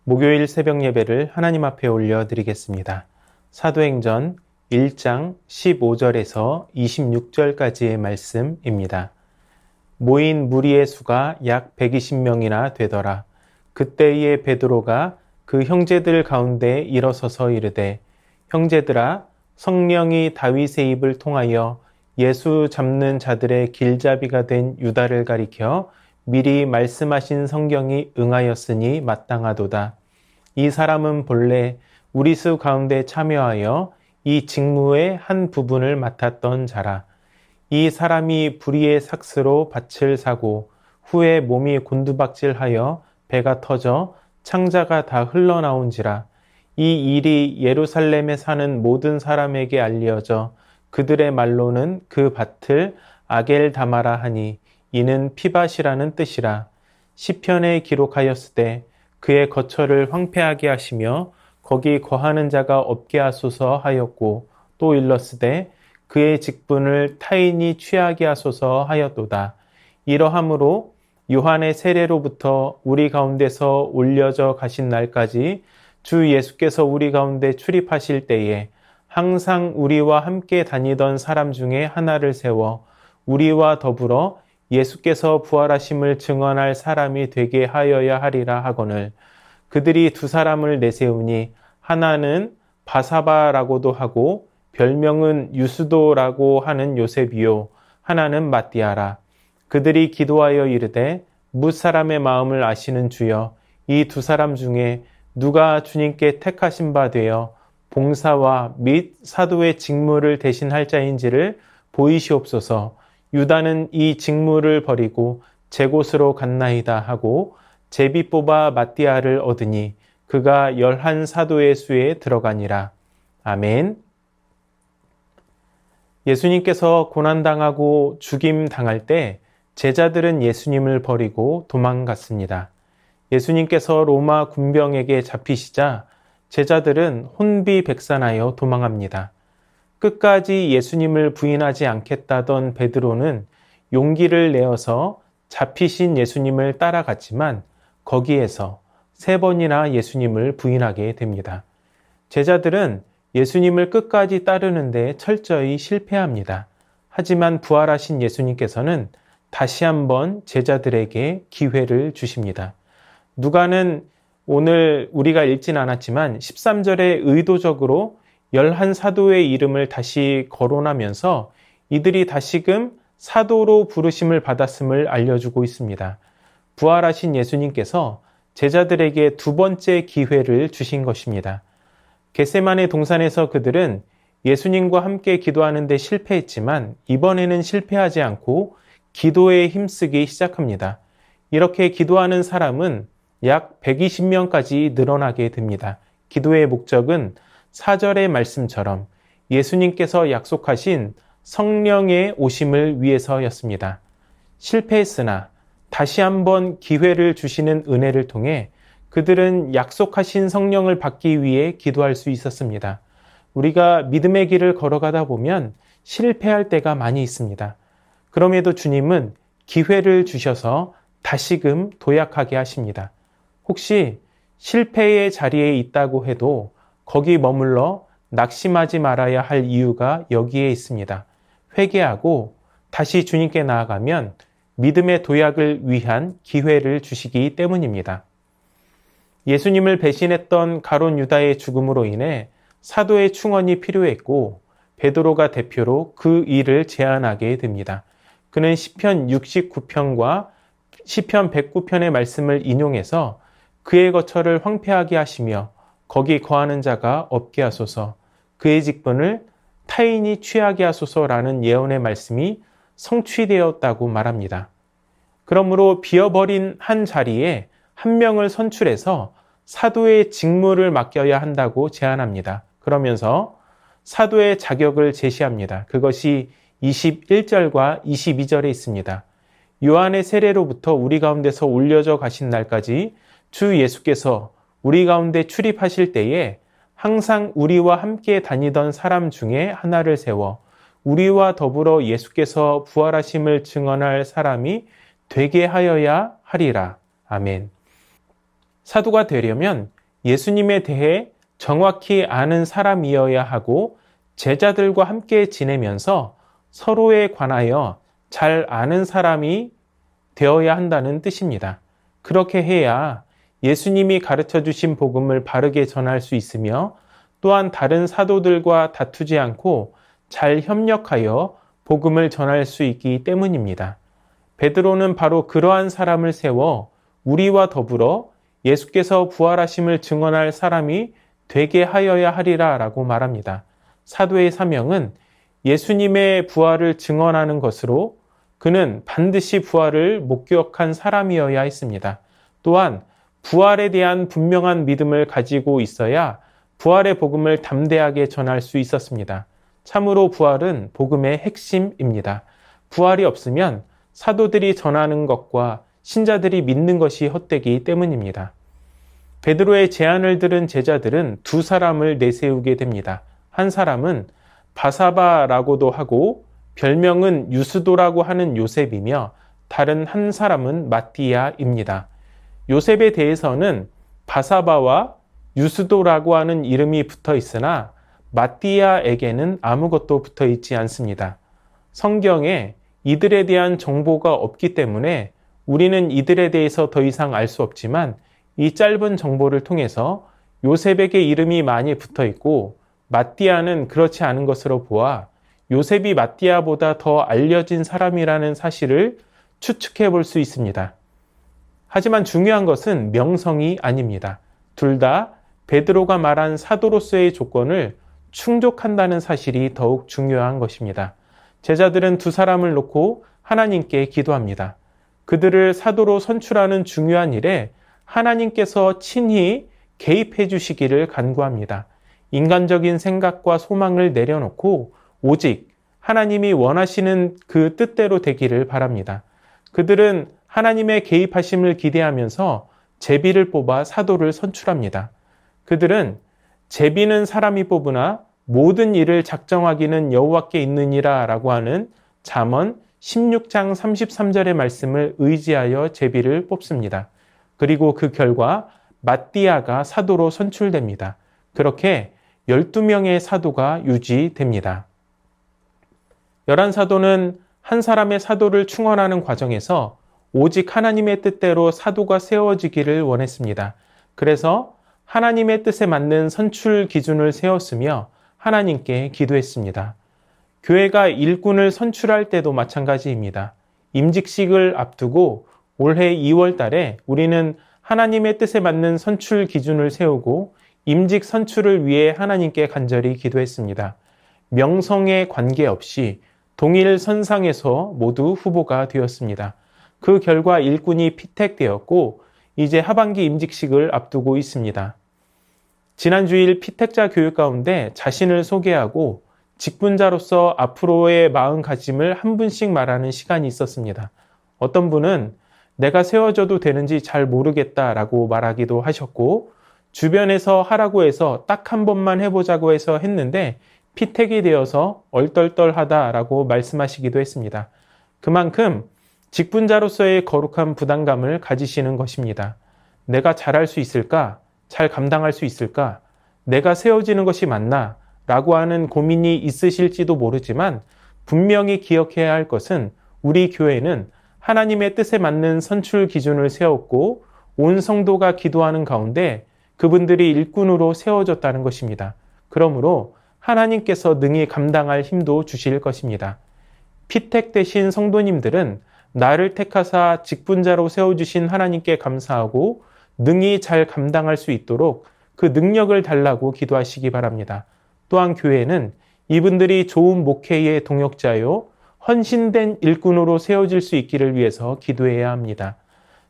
목요일 새벽 예배를 하나님 앞에 올려드리겠습니다. 사도행전 1장 15절에서 26절까지의 말씀입니다. 모인 무리의 수가 약 120명이나 되더라. 그때에 베드로가 그 형제들 가운데 일어서서 이르되, 형제들아, 성령이 다윗의 입을 통하여 예수 잡는 자들의 길잡이가 된 유다를 가리켜 미리 말씀하신 성경이 응하였으니 마땅하도다. 이 사람은 본래 우리 수 가운데 참여하여 이 직무의 한 부분을 맡았던 자라. 이 사람이 불의의 삭스로 밭을 사고 후에 몸이 곤두박질하여 배가 터져 창자가 다 흘러나온지라. 이 일이 예루살렘에 사는 모든 사람에게 알려져 그들의 말로는 그 밭을 아겔다마라 하니 이는 피밭이라는 뜻이라. 시편에 기록하였으되 그의 거처를 황폐하게 하시며 거기 거하는 자가 없게 하소서 하였고, 또 일렀으되 그의 직분을 타인이 취하게 하소서 하였도다. 이러함으로 요한의 세례로부터 우리 가운데서 올려져 가신 날까지 주 예수께서 우리 가운데 출입하실 때에 항상 우리와 함께 다니던 사람 중에 하나를 세워 우리와 더불어 예수께서 부활하심을 증언할 사람이 되게 하여야 하리라 하거늘, 그들이 두 사람을 내세우니 하나는 바사바라고도 하고 별명은 유스도라고 하는 요셉이요, 하나는 마띠아라. 그들이 기도하여 이르되, 뭇사람의 마음을 아시는 주여, 이 두 사람 중에 누가 주님께 택하신 바 되어 봉사와 및 사도의 직무를 대신할 자인지를 보이시옵소서. 유다는 이 직무를 버리고 제 곳으로 갔나이다 하고 제비 뽑아 마띠아를 얻으니 그가 11 사도의 수에 들어가니라. 아멘. 예수님께서 고난당하고 죽임당할 때 제자들은 예수님을 버리고 도망갔습니다. 예수님께서 로마 군병에게 잡히시자 제자들은 혼비백산하여 도망합니다. 끝까지 예수님을 부인하지 않겠다던 베드로는 용기를 내어서 잡히신 예수님을 따라갔지만 거기에서 3번이나 예수님을 부인하게 됩니다. 제자들은 예수님을 끝까지 따르는데 철저히 실패합니다. 하지만 부활하신 예수님께서는 다시 한번 제자들에게 기회를 주십니다. 누가는 오늘 우리가 읽진 않았지만 13절에 의도적으로 11 사도의 이름을 다시 거론하면서 이들이 다시금 사도로 부르심을 받았음을 알려주고 있습니다. 부활하신 예수님께서 제자들에게 두 번째 기회를 주신 것입니다. 겟세마네 동산에서 그들은 예수님과 함께 기도하는 데 실패했지만 이번에는 실패하지 않고 기도에 힘쓰기 시작합니다. 이렇게 기도하는 사람은 약 120명까지 늘어나게 됩니다. 기도의 목적은 4절의 말씀처럼 예수님께서 약속하신 성령의 오심을 위해서였습니다. 실패했으나 다시 한번 기회를 주시는 은혜를 통해 그들은 약속하신 성령을 받기 위해 기도할 수 있었습니다. 우리가 믿음의 길을 걸어가다 보면 실패할 때가 많이 있습니다. 그럼에도 주님은 기회를 주셔서 다시금 도약하게 하십니다. 혹시 실패의 자리에 있다고 해도 거기 머물러 낙심하지 말아야 할 이유가 여기에 있습니다. 회개하고 다시 주님께 나아가면 믿음의 도약을 위한 기회를 주시기 때문입니다. 예수님을 배신했던 가룟 유다의 죽음으로 인해 사도의 충원이 필요했고 베드로가 대표로 그 일을 제안하게 됩니다. 그는 시편 69편과 시편 109편의 말씀을 인용해서 그의 거처를 황폐하게 하시며 거기 거하는 자가 없게 하소서, 그의 직분을 타인이 취하게 하소서라는 예언의 말씀이 성취되었다고 말합니다. 그러므로 비어버린 한 자리에 한 명을 선출해서 사도의 직무를 맡겨야 한다고 제안합니다. 그러면서 사도의 자격을 제시합니다. 그것이 21절과 22절에 있습니다. 요한의 세례로부터 우리 가운데서 올려져 가신 날까지 주 예수께서 우리 가운데 출입하실 때에 항상 우리와 함께 다니던 사람 중에 하나를 세워 우리와 더불어 예수께서 부활하심을 증언할 사람이 되게 하여야 하리라. 아멘. 사도가 되려면 예수님에 대해 정확히 아는 사람이어야 하고 제자들과 함께 지내면서 서로에 관하여 잘 아는 사람이 되어야 한다는 뜻입니다. 그렇게 해야 예수님이 가르쳐 주신 복음을 바르게 전할 수 있으며 또한 다른 사도들과 다투지 않고 잘 협력하여 복음을 전할 수 있기 때문입니다. 베드로는 바로 그러한 사람을 세워 우리와 더불어 예수께서 부활하심을 증언할 사람이 되게 하여야 하리라 라고 말합니다. 사도의 사명은 예수님의 부활을 증언하는 것으로 그는 반드시 부활을 목격한 사람이어야 했습니다. 또한 부활에 대한 분명한 믿음을 가지고 있어야 부활의 복음을 담대하게 전할 수 있었습니다. 참으로 부활은 복음의 핵심입니다. 부활이 없으면 사도들이 전하는 것과 신자들이 믿는 것이 헛되기 때문입니다. 베드로의 제안을 들은 제자들은 두 사람을 내세우게 됩니다. 한 사람은 바사바라고도 하고 별명은 유스도라고 하는 요셉이며 다른 한 사람은 마띠아입니다. 요셉에 대해서는 바사바와 유스도라고 하는 이름이 붙어 있으나 마띠아에게는 아무것도 붙어 있지 않습니다. 성경에 이들에 대한 정보가 없기 때문에 우리는 이들에 대해서 더 이상 알 수 없지만 이 짧은 정보를 통해서 요셉에게 이름이 많이 붙어 있고 마띠아는 그렇지 않은 것으로 보아 요셉이 마띠아보다 더 알려진 사람이라는 사실을 추측해 볼 수 있습니다. 하지만 중요한 것은 명성이 아닙니다. 둘 다 베드로가 말한 사도로서의 조건을 충족한다는 사실이 더욱 중요한 것입니다. 제자들은 두 사람을 놓고 하나님께 기도합니다. 그들을 사도로 선출하는 중요한 일에 하나님께서 친히 개입해 주시기를 간구합니다. 인간적인 생각과 소망을 내려놓고 오직 하나님이 원하시는 그 뜻대로 되기를 바랍니다. 그들은 하나님의 개입하심을 기대하면서 제비를 뽑아 사도를 선출합니다. 그들은 제비는 사람이 뽑으나 모든 일을 작정하기는 여호와께 있느니라 라고 하는 잠언 16장 33절의 말씀을 의지하여 제비를 뽑습니다. 그리고 그 결과 마띠아가 사도로 선출됩니다. 그렇게 12명의 사도가 유지됩니다. 11사도는 한 사람의 사도를 충원하는 과정에서 오직 하나님의 뜻대로 사도가 세워지기를 원했습니다. 그래서 하나님의 뜻에 맞는 선출 기준을 세웠으며 하나님께 기도했습니다. 교회가 일꾼을 선출할 때도 마찬가지입니다. 임직식을 앞두고 올해 2월 달에 우리는 하나님의 뜻에 맞는 선출 기준을 세우고 임직 선출을 위해 하나님께 간절히 기도했습니다. 명성에 관계없이 동일 선상에서 모두 후보가 되었습니다. 그 결과 일꾼이 피택되었고 이제 하반기 임직식을 앞두고 있습니다. 지난 주일 피택자 교육 가운데 자신을 소개하고 직분자로서 앞으로의 마음가짐을 한 분씩 말하는 시간이 있었습니다. 어떤 분은 내가 세워져도 되는지 잘 모르겠다라고 말하기도 하셨고 주변에서 하라고 해서 딱 한 번만 해보자고 해서 했는데 피택이 되어서 얼떨떨하다라고 말씀하시기도 했습니다. 그만큼 직분자로서의 거룩한 부담감을 가지시는 것입니다. 내가 잘할 수 있을까? 잘 감당할 수 있을까? 내가 세워지는 것이 맞나? 라고 하는 고민이 있으실지도 모르지만 분명히 기억해야 할 것은 우리 교회는 하나님의 뜻에 맞는 선출 기준을 세웠고 온 성도가 기도하는 가운데 그분들이 일꾼으로 세워졌다는 것입니다. 그러므로 하나님께서 능히 감당할 힘도 주실 것입니다. 피택되신 성도님들은 나를 택하사 직분자로 세워주신 하나님께 감사하고 능히 잘 감당할 수 있도록 그 능력을 달라고 기도하시기 바랍니다. 또한 교회는 이분들이 좋은 목회의 동역자요, 헌신된 일꾼으로 세워질 수 있기를 위해서 기도해야 합니다.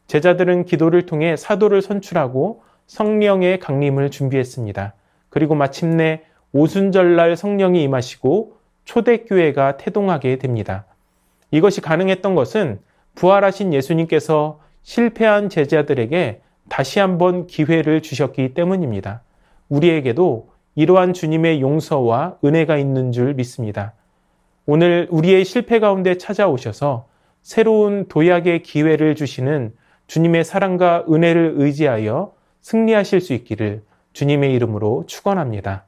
제자들은 기도를 통해 사도를 선출하고 성령의 강림을 준비했습니다. 그리고 마침내 오순절날 성령이 임하시고 초대교회가 태동하게 됩니다. 이것이 가능했던 것은 부활하신 예수님께서 실패한 제자들에게 다시 한번 기회를 주셨기 때문입니다. 우리에게도 이러한 주님의 용서와 은혜가 있는 줄 믿습니다. 오늘 우리의 실패 가운데 찾아오셔서 새로운 도약의 기회를 주시는 주님의 사랑과 은혜를 의지하여 승리하실 수 있기를 주님의 이름으로 축원합니다.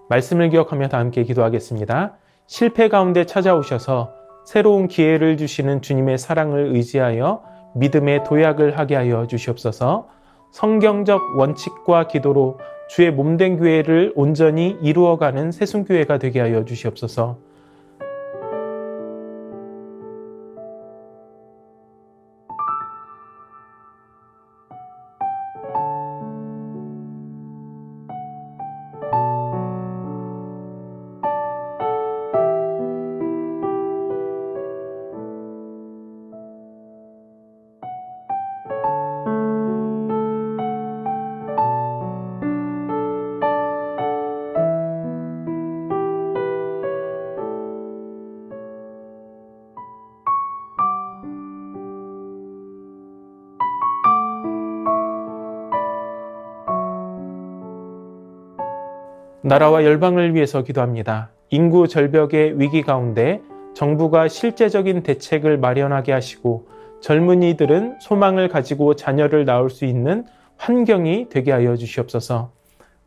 말씀을 기억하며 다 함께 기도하겠습니다. 실패 가운데 찾아오셔서 새로운 기회를 주시는 주님의 사랑을 의지하여 믿음의 도약을 하게 하여 주시옵소서. 성경적 원칙과 기도로 주의 몸된 교회를 온전히 이루어가는 새순교회가 되게 하여 주시옵소서. 나라와 열방을 위해서 기도합니다. 인구 절벽의 위기 가운데 정부가 실제적인 대책을 마련하게 하시고 젊은이들은 소망을 가지고 자녀를 낳을 수 있는 환경이 되게 하여 주시옵소서.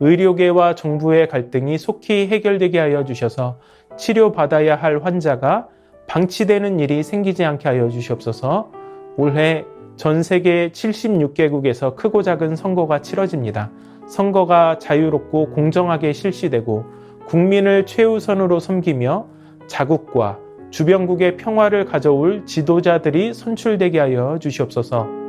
의료계와 정부의 갈등이 속히 해결되게 하여 주셔서 치료받아야 할 환자가 방치되는 일이 생기지 않게 하여 주시옵소서. 올해 전 세계 76개국에서 크고 작은 선거가 치러집니다. 선거가 자유롭고 공정하게 실시되고 국민을 최우선으로 섬기며 자국과 주변국의 평화를 가져올 지도자들이 선출되게 하여 주시옵소서.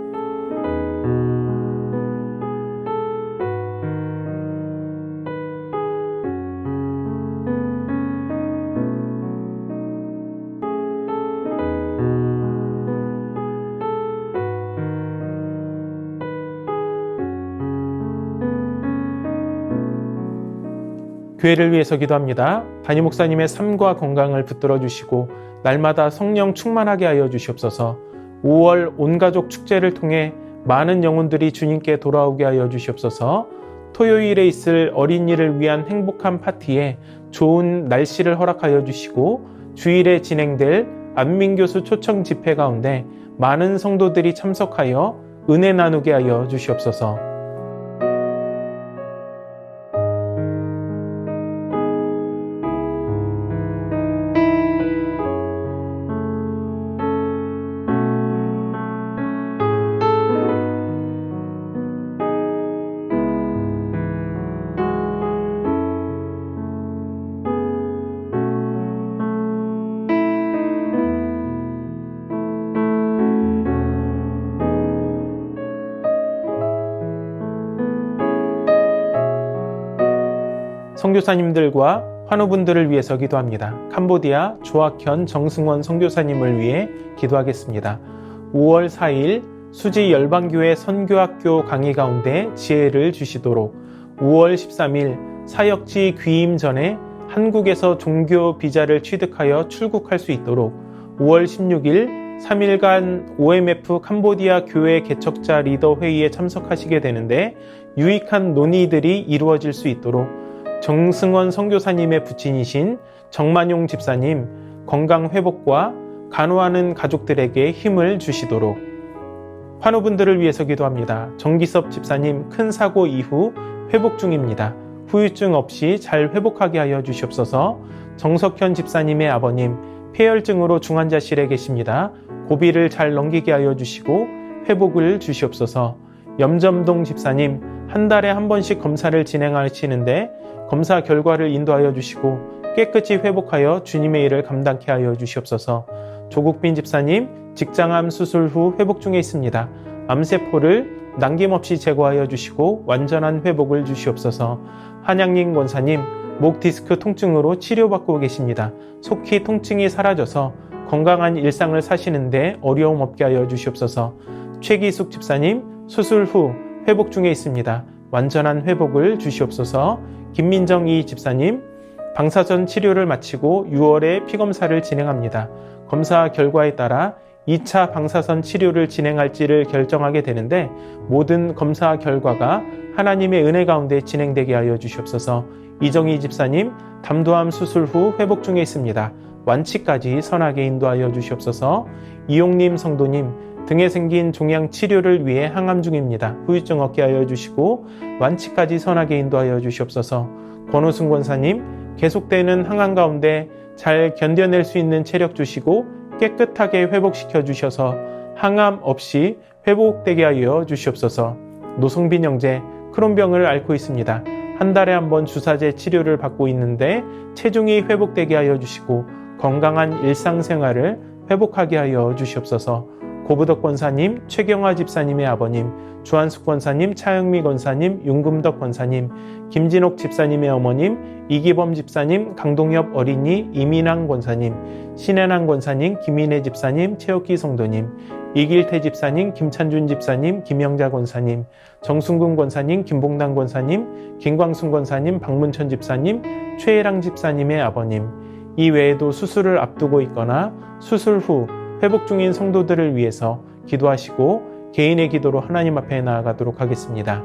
교회를 위해서 기도합니다. 담임 목사님의 삶과 건강을 붙들어 주시고 날마다 성령 충만하게 하여 주시옵소서. 5월 온가족 축제를 통해 많은 영혼들이 주님께 돌아오게 하여 주시옵소서. 토요일에 있을 어린이를 위한 행복한 파티에 좋은 날씨를 허락하여 주시고 주일에 진행될 안민교수 초청 집회 가운데 많은 성도들이 참석하여 은혜 나누게 하여 주시옵소서. 선교사님들과 환우분들을 위해서 기도합니다. 캄보디아 조학현 정승원 선교사님을 위해 기도하겠습니다. 5월 4일 수지 열방교회 선교학교 강의 가운데 지혜를 주시도록 5월 13일 사역지 귀임 전에 한국에서 종교 비자를 취득하여 출국할 수 있도록 5월 16일 3일간 OMF 캄보디아 교회 개척자 리더 회의에 참석하시게 되는데 유익한 논의들이 이루어질 수 있도록 정승원 선교사님의 부친이신 정만용 집사님 건강 회복과 간호하는 가족들에게 힘을 주시도록 환우분들을 위해서 기도합니다. 정기섭 집사님 큰 사고 이후 회복 중입니다. 후유증 없이 잘 회복하게 하여 주시옵소서. 정석현 집사님의 아버님 폐혈증으로 중환자실에 계십니다. 고비를 잘 넘기게 하여 주시고 회복을 주시옵소서. 염점동 집사님 한 달에 한 번씩 검사를 진행하시는데 검사 결과를 인도하여 주시고 깨끗이 회복하여 주님의 일을 감당케 하여 주시옵소서. 조국빈 집사님 직장암 수술 후 회복 중에 있습니다. 암세포를 남김없이 제거하여 주시고 완전한 회복을 주시옵소서. 한양림 권사님 목 디스크 통증으로 치료받고 계십니다. 속히 통증이 사라져서 건강한 일상을 사시는데 어려움 없게 하여 주시옵소서. 최기숙 집사님 수술 후 회복 중에 있습니다. 완전한 회복을 주시옵소서. 김민정 이 집사님 방사선 치료를 마치고 6월에 피검사를 진행합니다. 검사 결과에 따라 2차 방사선 치료를 진행할지를 결정하게 되는데 모든 검사 결과가 하나님의 은혜 가운데 진행되게 하여 주시옵소서. 이정희 집사님 담도암 수술 후 회복 중에 있습니다. 완치까지 선하게 인도하여 주시옵소서. 이용님 성도님 등에 생긴 종양 치료를 위해 항암 중입니다. 후유증 없게 하여 주시고 완치까지 선하게 인도하여 주시옵소서. 권호순 권사님, 계속되는 항암 가운데 잘 견뎌낼 수 있는 체력 주시고 깨끗하게 회복시켜 주셔서 항암 없이 회복되게 하여 주시옵소서. 노성빈 형제, 크론병을 앓고 있습니다. 한 달에 한 번 주사제 치료를 받고 있는데 체중이 회복되게 하여 주시고 건강한 일상생활을 회복하게 하여 주시옵소서. 고부덕 권사님, 최경화 집사님의 아버님, 주한숙 권사님, 차영미 권사님, 윤금덕 권사님, 김진옥 집사님의 어머님, 이기범 집사님, 강동엽 어린이, 이민항 권사님, 신혜남 권사님, 김인혜 집사님, 최혁기 성도님, 이길태 집사님, 김찬준 집사님, 김영자 권사님, 정순근 권사님, 김봉당 권사님, 김광순 권사님, 박문천 집사님, 최혜랑 집사님의 아버님, 이 외에도 수술을 앞두고 있거나 수술 후 회복 중인 성도들을 위해서 기도하시고 개인의 기도로 하나님 앞에 나아가도록 하겠습니다.